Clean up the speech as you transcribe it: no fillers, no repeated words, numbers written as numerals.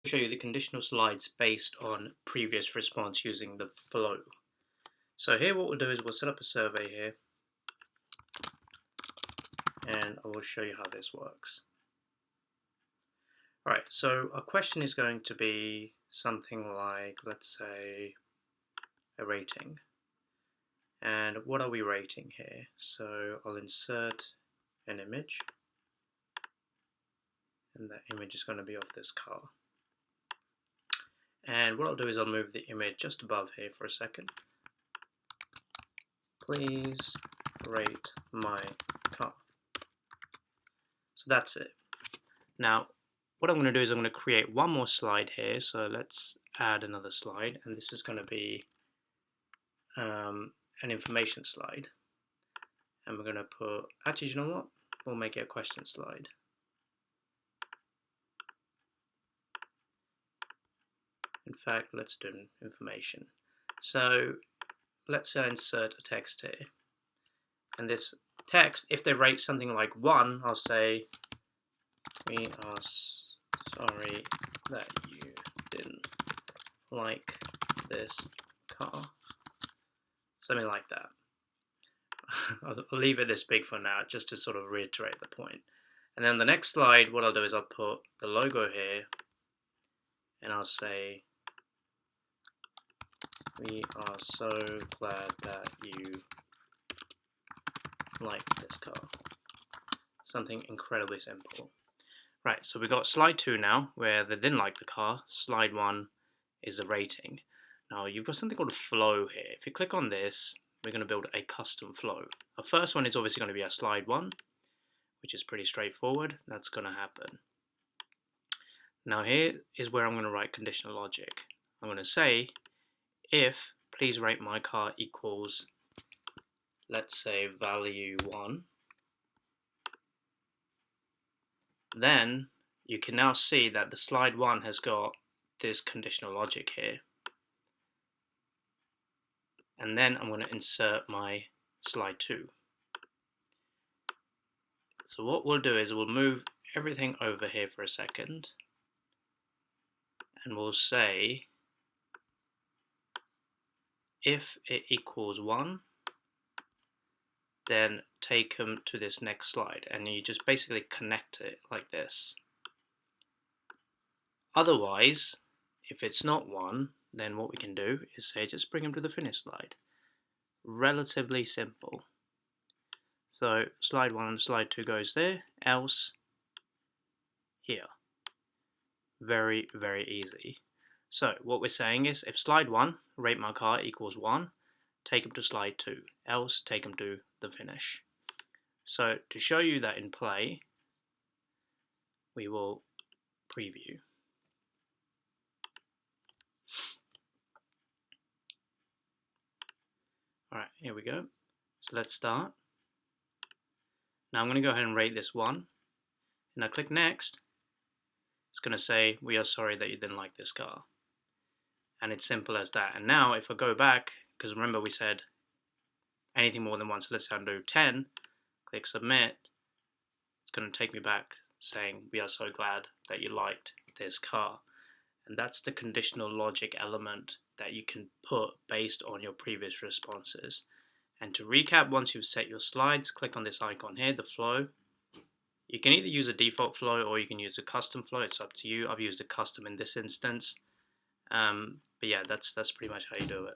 show you the conditional slides based on previous response using the flow. So here what we'll do is we'll set up a survey here and I will show you how this works. Alright, so our question is going to be something like, let's say, a rating. And what are we rating here? So I'll insert an image, and that image is going to be of this car. And what I'll do is I'll move the image just above here for a second. Please rate my car. So that's it. Now, what I'm going to do is I'm going to create one more slide here. So let's add another slide, and this is going to be an information slide. And we're going to put, actually, you know what? We'll make it a question slide. In fact, let's do information. So let's say I insert a text here. And this text, if they rate something like 1, I'll say, we are sorry that you didn't like this car. Something like that. I'll leave it this big for now, just to sort of reiterate the point. And then the next slide, what I'll do is I'll put the logo here, and I'll say, we are so glad that you like this car. Something incredibly simple. Right, so we've got slide 2 now, where they didn't like the car. Slide 1 is the rating. Now you've got something called a flow here. If you click on this, we're going to build a custom flow. Our first one is obviously going to be our slide 1, which is pretty straightforward. That's going to happen. Now here is where I'm going to write conditional logic. I'm going to say, if please rate my car equals, let's say, value 1, then you can now see that the slide 1 has got this conditional logic here. And then I'm going to insert my slide 2. So what we'll do is we'll move everything over here for a second, and we'll say, if it equals 1, then take them to this next slide, and you just basically connect it like this. Otherwise, if it's not 1, then what we can do is say just bring them to the finish slide. Relatively simple. So slide 1 and slide 2 goes there, else here. Very, very easy. So what we're saying is, if slide 1, rate my car equals 1, take them to slide 2, else take them to the finish. So to show you that in play, we will preview. Alright, here we go. So let's start. Now I'm going to go ahead and rate this 1, and I click next. It's going to say, we are sorry that you didn't like this car. And it's simple as that. And now if I go back, because remember we said anything more than 1, so let's say I do 10, click submit, it's going to take me back saying, we are so glad that you liked this car. And that's the conditional logic element that you can put based on your previous responses. And to recap, once you've set your slides, click on this icon here, the flow. You can either use a default flow or you can use a custom flow. It's up to you. I've used a custom in this instance. But yeah, that's pretty much how you do it.